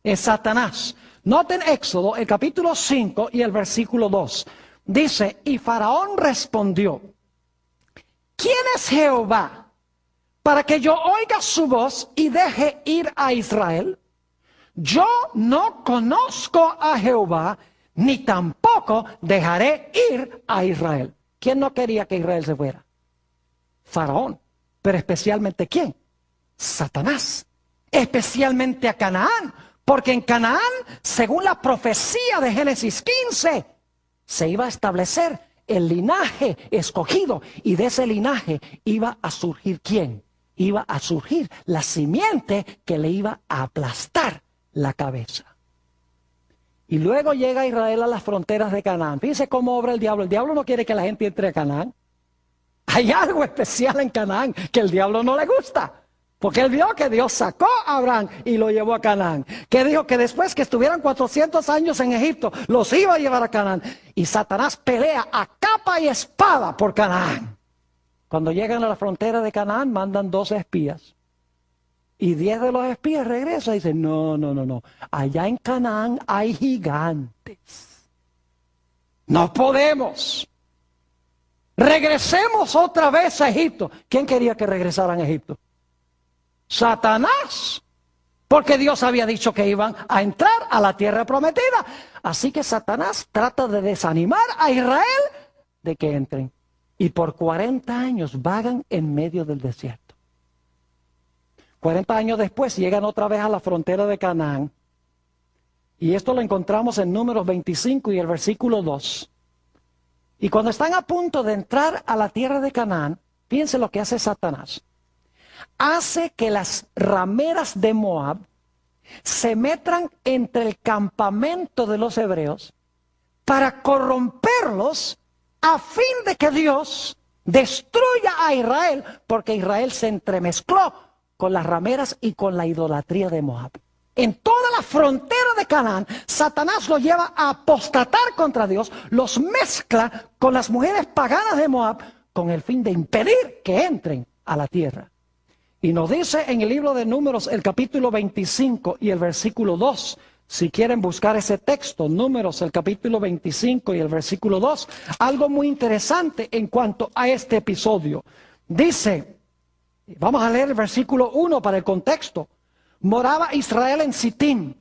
Es Satanás. Noten Éxodo, el capítulo 5 y el versículo 2. Dice, y Faraón respondió, ¿quién es Jehová para que yo oiga su voz y deje ir a Israel? Yo no conozco a Jehová, ni tampoco dejaré ir a Israel. ¿Quién no quería que Israel se fuera? Faraón. Pero especialmente ¿quién? Satanás. Especialmente a Canaán. Porque en Canaán, según la profecía de Génesis 15, se iba a establecer el linaje escogido. Y de ese linaje iba a surgir ¿quién? Iba a surgir la simiente que le iba a aplastar la cabeza. Y luego llega Israel a las fronteras de Canaán. Fíjense cómo obra el diablo. El diablo no quiere que la gente entre a Canaán. Hay algo especial en Canaán que el diablo no le gusta. Porque él vio que Dios sacó a Abraham y lo llevó a Canaán. Que dijo que después que estuvieran 400 años en Egipto, los iba a llevar a Canaán. Y Satanás pelea a capa y espada por Canaán. Cuando llegan a la frontera de Canaán, mandan 12 espías. Y 10 de los espías regresan y dicen, no. Allá en Canaán hay gigantes. No podemos. Regresemos otra vez a Egipto. ¿Quién quería que regresaran a Egipto? Satanás. Porque Dios había dicho que iban a entrar a la tierra prometida. Así que Satanás trata de desanimar a Israel de que entren. Y por 40 años vagan en medio del desierto. 40 años después llegan otra vez a la frontera de Canaán. Y esto lo encontramos en Números 25 y el versículo 2. Y cuando están a punto de entrar a la tierra de Canaán, fíjense lo que hace Satanás. Hace que las rameras de Moab se metan entre el campamento de los hebreos para corromperlos a fin de que Dios destruya a Israel, porque Israel se entremezcló con las rameras y con la idolatría de Moab. En toda la frontera de Canaán, Satanás los lleva a apostatar contra Dios, los mezcla con las mujeres paganas de Moab, con el fin de impedir que entren a la tierra. Y nos dice en el libro de Números, el capítulo 25 y el versículo 2, si quieren buscar ese texto, Números, el capítulo 25 y el versículo 2, algo muy interesante en cuanto a este episodio. Dice, vamos a leer el versículo 1 para el contexto. Moraba Israel en Sitín,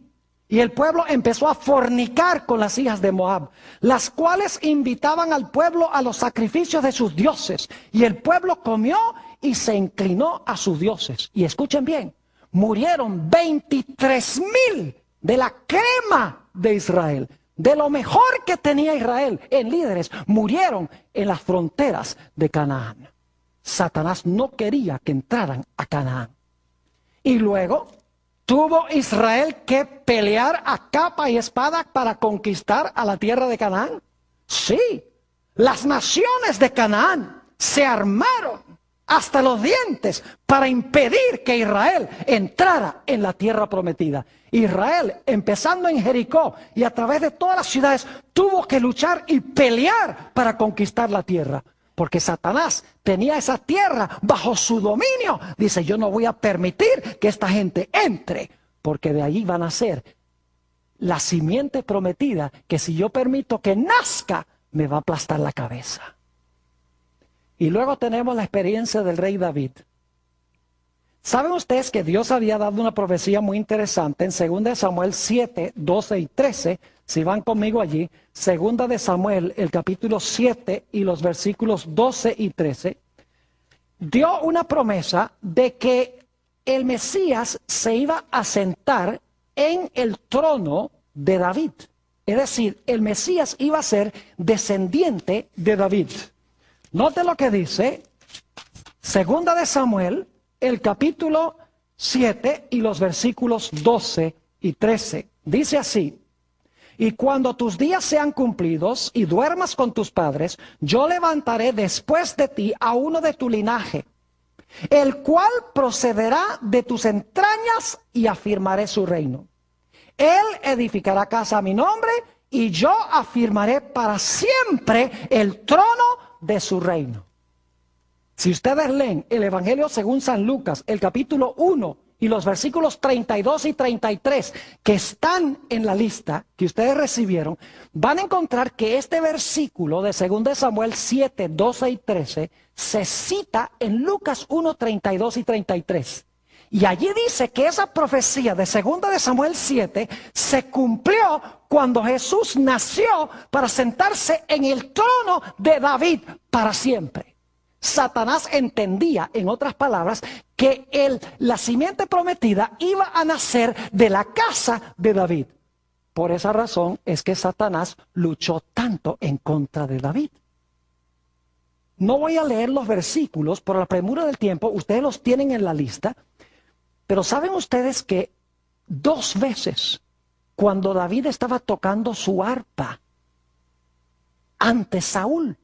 y el pueblo empezó a fornicar con las hijas de Moab, las cuales invitaban al pueblo a los sacrificios de sus dioses. Y el pueblo comió y se inclinó a sus dioses. Y escuchen bien, murieron 23,000 de la crema de Israel. De lo mejor que tenía Israel en líderes, murieron en las fronteras de Canaán. Satanás no quería que entraran a Canaán. Y luego tuvo Israel que pelear a capa y espada para conquistar a la tierra de Canaán. Sí, las naciones de Canaán se armaron hasta los dientes para impedir que Israel entrara en la tierra prometida. Israel, empezando en Jericó y a través de todas las ciudades, tuvo que luchar y pelear para conquistar la tierra. Porque Satanás tenía esa tierra bajo su dominio. Dice, yo no voy a permitir que esta gente entre, porque de allí van a ser la simiente prometida, que si yo permito que nazca, me va a aplastar la cabeza. Y luego tenemos la experiencia del rey David. ¿Saben ustedes que Dios había dado una profecía muy interesante en 2 de Samuel 7, 12 y 13? Si van conmigo allí, 2 de Samuel, el capítulo 7 y los versículos 12 y 13, dio una promesa de que el Mesías se iba a sentar en el trono de David. Es decir, el Mesías iba a ser descendiente de David. Note lo que dice 2 de Samuel, el capítulo 7 y los versículos 12 y 13. Dice así: y cuando tus días sean cumplidos y duermas con tus padres, yo levantaré después de ti a uno de tu linaje, el cual procederá de tus entrañas, y afirmaré su reino. Él edificará casa a mi nombre, y yo afirmaré para siempre el trono de su reino. Si ustedes leen el Evangelio según San Lucas, el capítulo 1 y los versículos 32 y 33 que están en la lista que ustedes recibieron, van a encontrar que este versículo de 2 de Samuel 7, 12 y 13 se cita en Lucas 1, 32 y 33. Y allí dice que esa profecía de 2 de Samuel 7 se cumplió cuando Jesús nació para sentarse en el trono de David para siempre. Satanás entendía, en otras palabras, que la simiente prometida iba a nacer de la casa de David. Por esa razón es que Satanás luchó tanto en contra de David. No voy a leer los versículos por la premura del tiempo, ustedes los tienen en la lista, pero ¿saben ustedes que 2 veces, cuando David estaba tocando su arpa ante Saúl,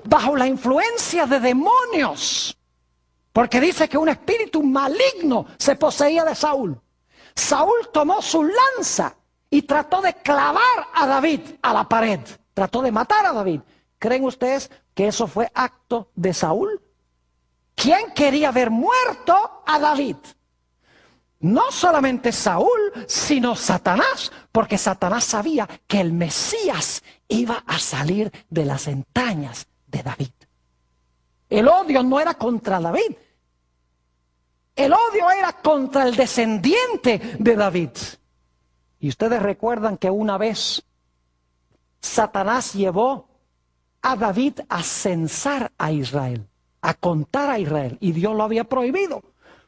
bajo la influencia de demonios, porque dice que un espíritu maligno se poseía de Saúl, Saúl tomó su lanza y trató de clavar a David a la pared, trató de matar a David. ¿Creen ustedes que eso fue acto de Saúl? ¿Quién quería ver muerto a David? No solamente Saúl, sino Satanás, porque Satanás sabía que el Mesías iba a salir de las entrañas de David. El odio no era contra David, el odio era contra el descendiente de David. Y ustedes recuerdan que una vez Satanás llevó a David a censar a Israel, a contar a Israel, y Dios lo había prohibido.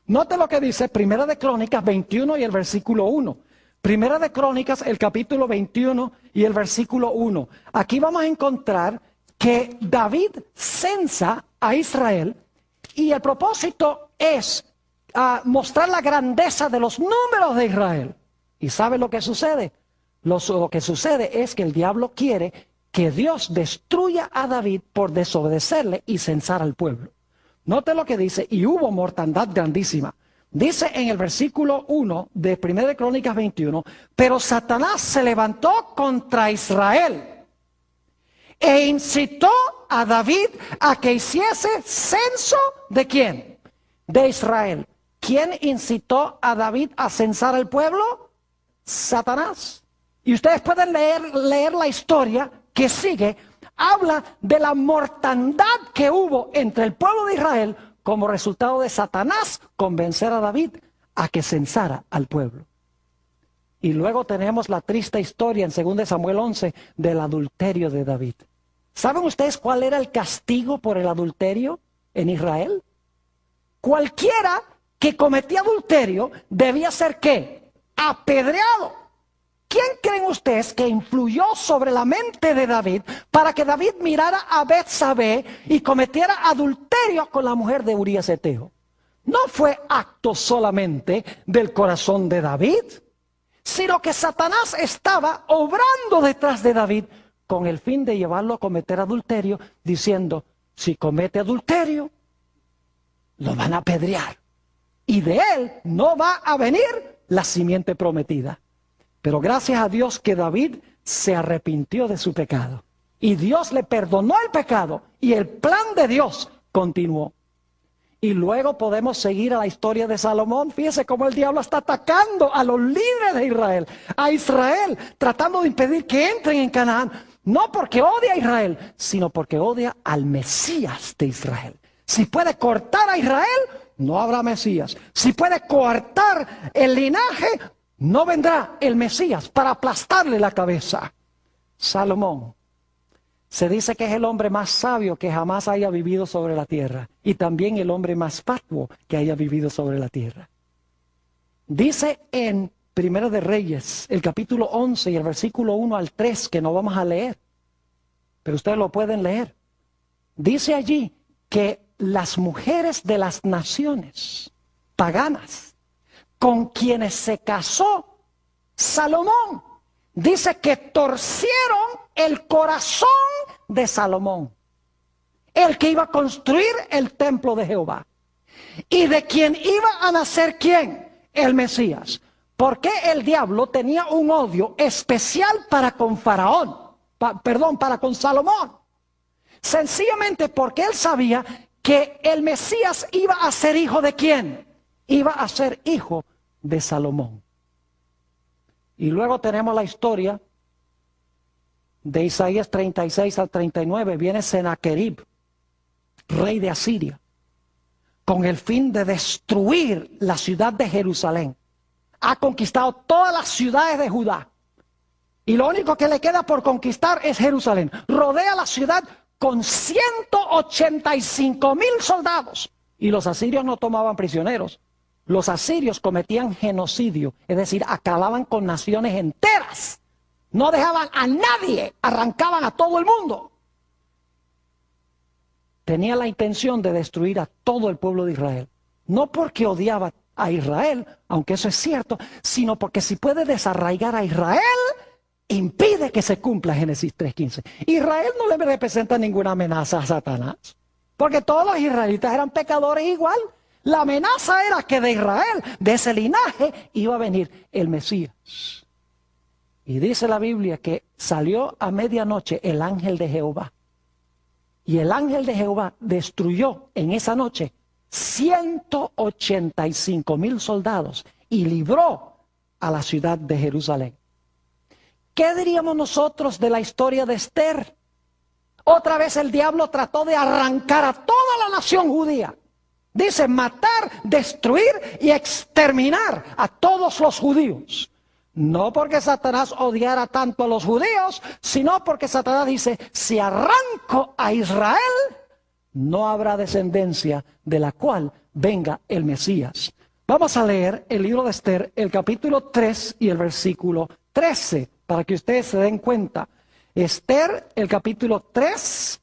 Note lo que dice Primera de Crónicas 21 y el versículo 1. Primera de Crónicas, el capítulo 21 y el versículo 1. Aquí vamos a encontrar que David censa a Israel y el propósito es mostrar la grandeza de los números de Israel. ¿Y sabe lo que sucede? Lo que sucede es que el diablo quiere que Dios destruya a David por desobedecerle y censar al pueblo. Note lo que dice: y hubo mortandad grandísima. Dice en el versículo 1 de 1 de Crónicas 21, pero Satanás se levantó contra Israel e incitó a David a que hiciese censo ¿de quién? De Israel. ¿Quién incitó a David a censar al pueblo? Satanás. Y ustedes pueden leer la historia que sigue. Habla de la mortandad que hubo entre el pueblo de Israel como resultado de Satanás convencer a David a que censara al pueblo. Y luego tenemos la triste historia en 2 de Samuel 11 del adulterio de David. ¿Saben ustedes cuál era el castigo por el adulterio en Israel? Cualquiera que cometía adulterio debía ser ¿qué? Apedreado. ¿Quién creen ustedes que influyó sobre la mente de David para que David mirara a Betsabé y cometiera adulterio con la mujer de Urías Eteo? No fue acto solamente del corazón de David, sino que Satanás estaba obrando detrás de David con el fin de llevarlo a cometer adulterio, diciendo: si comete adulterio, lo van a apedrear, y de él no va a venir la simiente prometida. Pero gracias a Dios que David se arrepintió de su pecado. Y Dios le perdonó el pecado. Y el plan de Dios continuó. Y luego podemos seguir a la historia de Salomón. Fíjese cómo el diablo está atacando a los líderes de Israel. A Israel, tratando de impedir que entren en Canaán. No porque odia a Israel, sino porque odia al Mesías de Israel. Si puede cortar a Israel, no habrá Mesías. Si puede cortar el linaje, no vendrá el Mesías para aplastarle la cabeza. Salomón se dice que es el hombre más sabio que jamás haya vivido sobre la tierra, y también el hombre más fatuo que haya vivido sobre la tierra. Dice en Primero de Reyes, el capítulo 11 y el versículo 1 al 3, que no vamos a leer, pero ustedes lo pueden leer. Dice allí que las mujeres de las naciones paganas con quienes se casó Salomón, dice que torcieron el corazón de Salomón, el que iba a construir el templo de Jehová, y de quien iba a nacer ¿quién? El Mesías. ¿Por qué el diablo tenía un odio especial para con Faraón? Para con Salomón. Sencillamente porque él sabía que el Mesías iba a ser hijo de ¿quién? Iba a ser hijo de Salomón. Y luego tenemos la historia de Isaías 36 al 39. Viene Sennacherib, rey de Asiria, con el fin de destruir la ciudad de Jerusalén. Ha conquistado todas las ciudades de Judá. Y lo único que le queda por conquistar es Jerusalén. Rodea la ciudad con 185,000 soldados. Y los asirios no tomaban prisioneros. Los asirios cometían genocidio, es decir, acababan con naciones enteras. No dejaban a nadie, arrancaban a todo el mundo. Tenía la intención de destruir a todo el pueblo de Israel. No porque odiaba a Israel, aunque eso es cierto, sino porque si puede desarraigar a Israel, impide que se cumpla Génesis 3:15. Israel no le representa ninguna amenaza a Satanás, porque todos los israelitas eran pecadores igual. La amenaza era que de Israel, de ese linaje, iba a venir el Mesías. Y dice la Biblia que salió a medianoche el ángel de Jehová. Y el ángel de Jehová destruyó en esa noche 185,000 soldados y libró a la ciudad de Jerusalén. ¿Qué diríamos nosotros de la historia de Esther? Otra vez el diablo trató de arrancar a toda la nación judía. Dice matar, destruir y exterminar a todos los judíos. No porque Satanás odiara tanto a los judíos, sino porque Satanás dice, si arranco a Israel, no habrá descendencia de la cual venga el Mesías. Vamos a leer el libro de Esther, el capítulo 3 y el versículo 13, para que ustedes se den cuenta. Esther, el capítulo 3,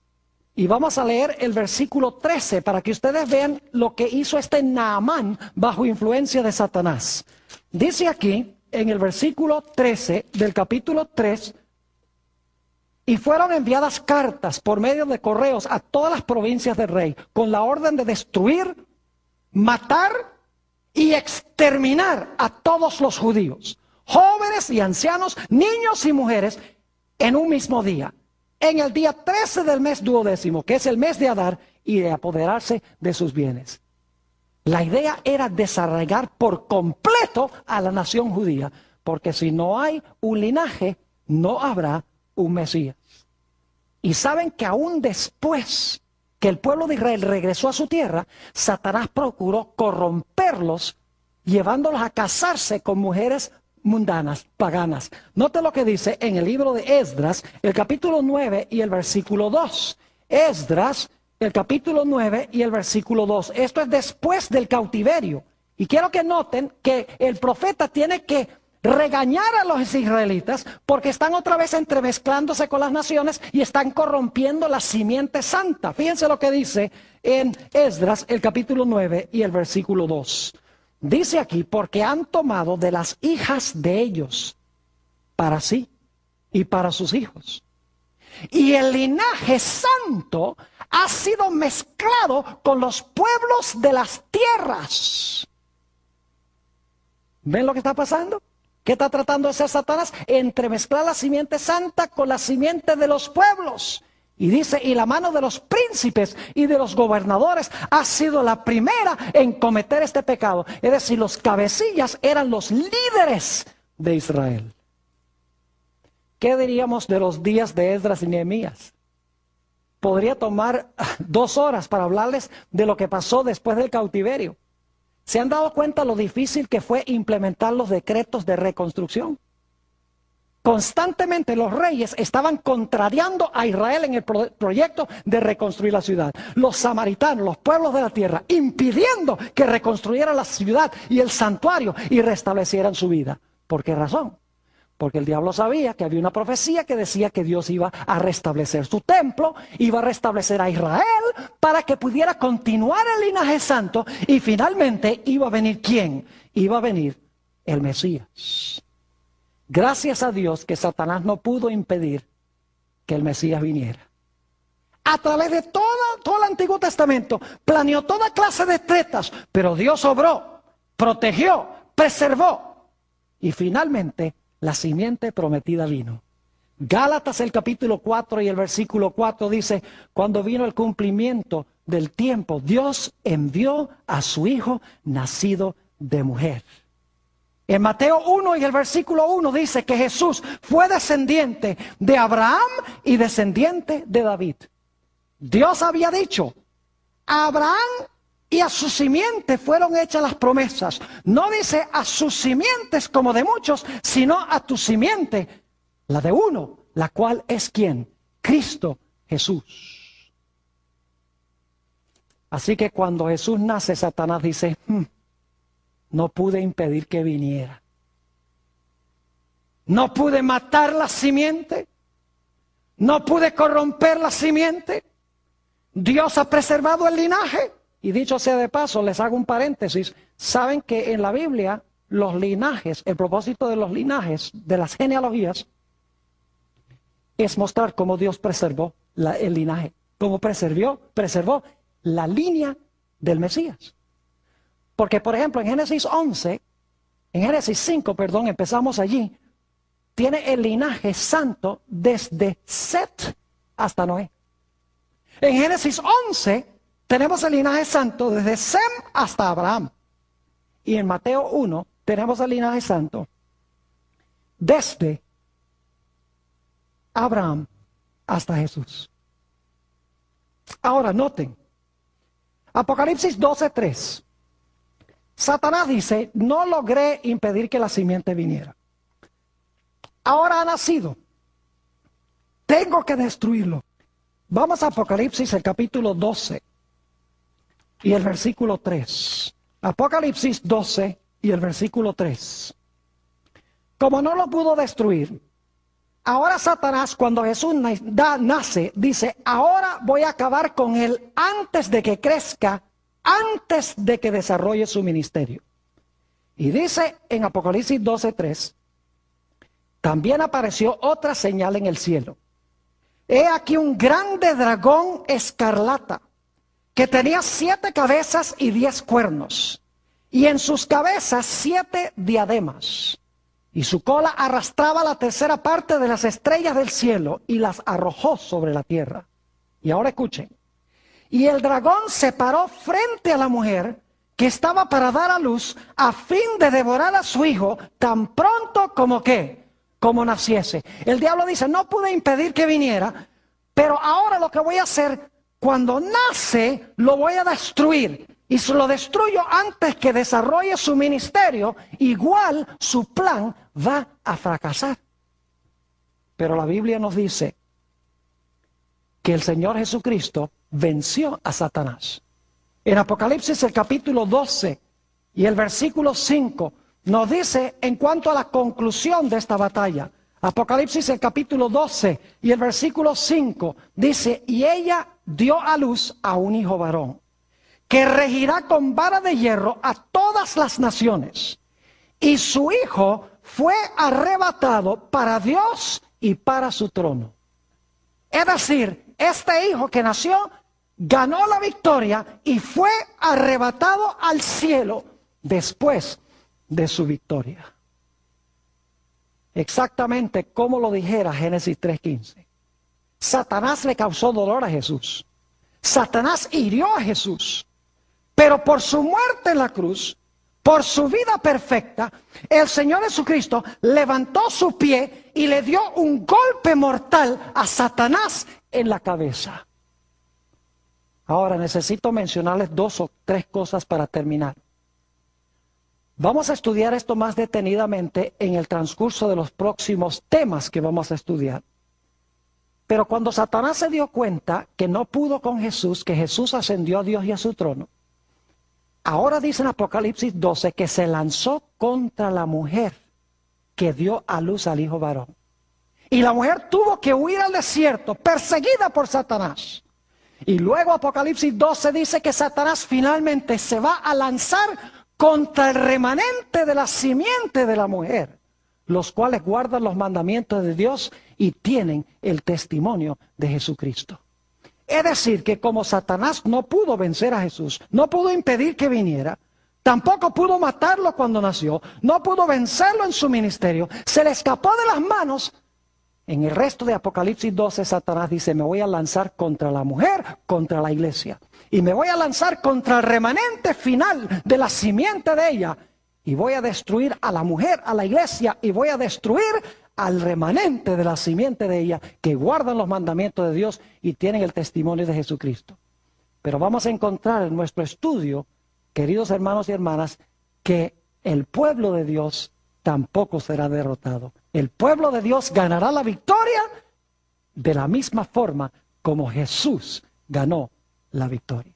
y vamos a leer el versículo 13, para que ustedes vean lo que hizo este Naamán bajo influencia de Satanás. Dice aquí, en el versículo 13 del capítulo 3, y fueron enviadas cartas por medio de correos a todas las provincias del rey, con la orden de destruir, matar y exterminar a todos los judíos, jóvenes y ancianos, niños y mujeres, en un mismo día, en el día 13 del mes 12º, que es el mes de Adar, y de apoderarse de sus bienes. La idea era desarraigar por completo a la nación judía, porque si no hay un linaje, no habrá un Mesías. Y saben que aún después que el pueblo de Israel regresó a su tierra, Satanás procuró corromperlos, llevándolos a casarse con mujeres mundanas, paganas. Note lo que dice en el libro de Esdras, el capítulo 9 y el versículo 2. Esdras, el capítulo 9 y el versículo 2. Esto es después del cautiverio. Y quiero que noten que el profeta tiene que regañar a los israelitas porque están otra vez entremezclándose con las naciones y están corrompiendo la simiente santa. Fíjense lo que dice en Esdras, el capítulo 9 y el versículo 2. Dice aquí, porque han tomado de las hijas de ellos para sí y para sus hijos. Y el linaje santo ha sido mezclado con los pueblos de las tierras. ¿Ven lo que está pasando? ¿Qué está tratando de hacer Satanás? Entremezclar la simiente santa con la simiente de los pueblos. Y dice, y la mano de los príncipes y de los gobernadores ha sido la primera en cometer este pecado. Es decir, los cabecillas eran los líderes de Israel. ¿Qué diríamos de los días de Esdras y Nehemías? podría tomar 2 horas para hablarles de lo que pasó después del cautiverio. ¿Se han dado cuenta lo difícil que fue implementar los decretos de reconstrucción? Constantemente los reyes estaban contrariando a Israel en el proyecto de reconstruir la ciudad. Los samaritanos, los pueblos de la tierra, impidiendo que reconstruyeran la ciudad y el santuario y restablecieran su vida. ¿Por qué razón? Porque el diablo sabía que había una profecía que decía que Dios iba a restablecer su templo, iba a restablecer a Israel para que pudiera continuar el linaje santo y finalmente iba a venir ¿quién? Iba a venir el Mesías. Gracias a Dios que Satanás no pudo impedir que el Mesías viniera. A través de todo el Antiguo Testamento planeó toda clase de tretas, pero Dios obró, protegió, preservó y finalmente la simiente prometida vino. Gálatas el capítulo 4 y el versículo 4 dice, cuando vino el cumplimiento del tiempo, Dios envió a su Hijo nacido de mujer. En Mateo 1 y el versículo 1 dice que Jesús fue descendiente de Abraham y descendiente de David. Dios había dicho, a Abraham y a su simiente fueron hechas las promesas. No dice a sus simientes como de muchos, sino a tu simiente, la de uno, la cual es ¿quién? Cristo Jesús. Así que cuando Jesús nace, Satanás dice, no pude impedir que viniera. No pude matar la simiente. No pude corromper la simiente. Dios ha preservado el linaje. Y dicho sea de paso, les hago un paréntesis. Saben que en la Biblia los linajes, el propósito de los linajes, de las genealogías, es mostrar cómo Dios preservó el linaje. Cómo preservó la línea del Mesías. Porque, por ejemplo, en Génesis 5, empezamos allí, tiene el linaje santo desde Set hasta Noé. En Génesis 11 tenemos el linaje santo desde Sem hasta Abraham. Y en Mateo 1 tenemos el linaje santo desde Abraham hasta Jesús. Ahora noten, Apocalipsis 12:3. Satanás dice, no logré impedir que la simiente viniera. Ahora ha nacido. Tengo que destruirlo. Vamos a Apocalipsis, el capítulo 12 y el versículo 3. Apocalipsis 12 y el versículo 3. Como no lo pudo destruir, ahora Satanás, cuando Jesús nace, dice, ahora voy a acabar con él antes de que crezca, antes de que desarrolle su ministerio. Y dice en Apocalipsis 12:3, también apareció otra señal en el cielo. He aquí un grande dragón escarlata, que tenía 7 cabezas y 10 cuernos, y en sus cabezas 7 diademas. Y su cola arrastraba la tercera parte de las estrellas del cielo y las arrojó sobre la tierra. Y ahora escuchen. Y el dragón se paró frente a la mujer que estaba para dar a luz a fin de devorar a su hijo tan pronto como ¿qué? Como naciese. El diablo dice, no pude impedir que viniera, pero ahora lo que voy a hacer, cuando nace, lo voy a destruir. Y si lo destruyo antes que desarrolle su ministerio, igual su plan va a fracasar. Pero la Biblia nos dice que el Señor Jesucristo venció a Satanás. En Apocalipsis el capítulo 12 y el versículo 5 nos dice en cuanto a la conclusión de esta batalla. Apocalipsis el capítulo 12 y el versículo 5 dice, y ella dio a luz a un hijo varón, que regirá con vara de hierro a todas las naciones. Y su hijo fue arrebatado para Dios y para su trono. Es decir, este hijo que nació ganó la victoria y fue arrebatado al cielo después de su victoria. Exactamente como lo dijera Génesis 3:15. Satanás le causó dolor a Jesús. Satanás hirió a Jesús. Pero por su muerte en la cruz, por su vida perfecta, el Señor Jesucristo levantó su pie y le dio un golpe mortal a Satanás en la cabeza. Ahora necesito mencionarles 2 o 3 cosas para terminar. Vamos a estudiar esto más detenidamente en el transcurso de los próximos temas que vamos a estudiar. Pero cuando Satanás se dio cuenta que no pudo con Jesús, que Jesús ascendió a Dios y a su trono, ahora dice en Apocalipsis 12 que se lanzó contra la mujer que dio a luz al hijo varón. Y la mujer tuvo que huir al desierto, perseguida por Satanás. Y luego Apocalipsis 12 dice que Satanás finalmente se va a lanzar contra el remanente de la simiente de la mujer, los cuales guardan los mandamientos de Dios y tienen el testimonio de Jesucristo. Es decir, que como Satanás no pudo vencer a Jesús, no pudo impedir que viniera, tampoco pudo matarlo cuando nació, no pudo vencerlo en su ministerio, se le escapó de las manos. En el resto de Apocalipsis 12, Satanás dice, me voy a lanzar contra la mujer, contra la iglesia. Y me voy a lanzar contra el remanente final de la simiente de ella. Y voy a destruir a la mujer, a la iglesia, y voy a destruir al remanente de la simiente de ella, que guardan los mandamientos de Dios y tienen el testimonio de Jesucristo. Pero vamos a encontrar en nuestro estudio, queridos hermanos y hermanas, que el pueblo de Dios tampoco será derrotado. El pueblo de Dios ganará la victoria de la misma forma como Jesús ganó la victoria.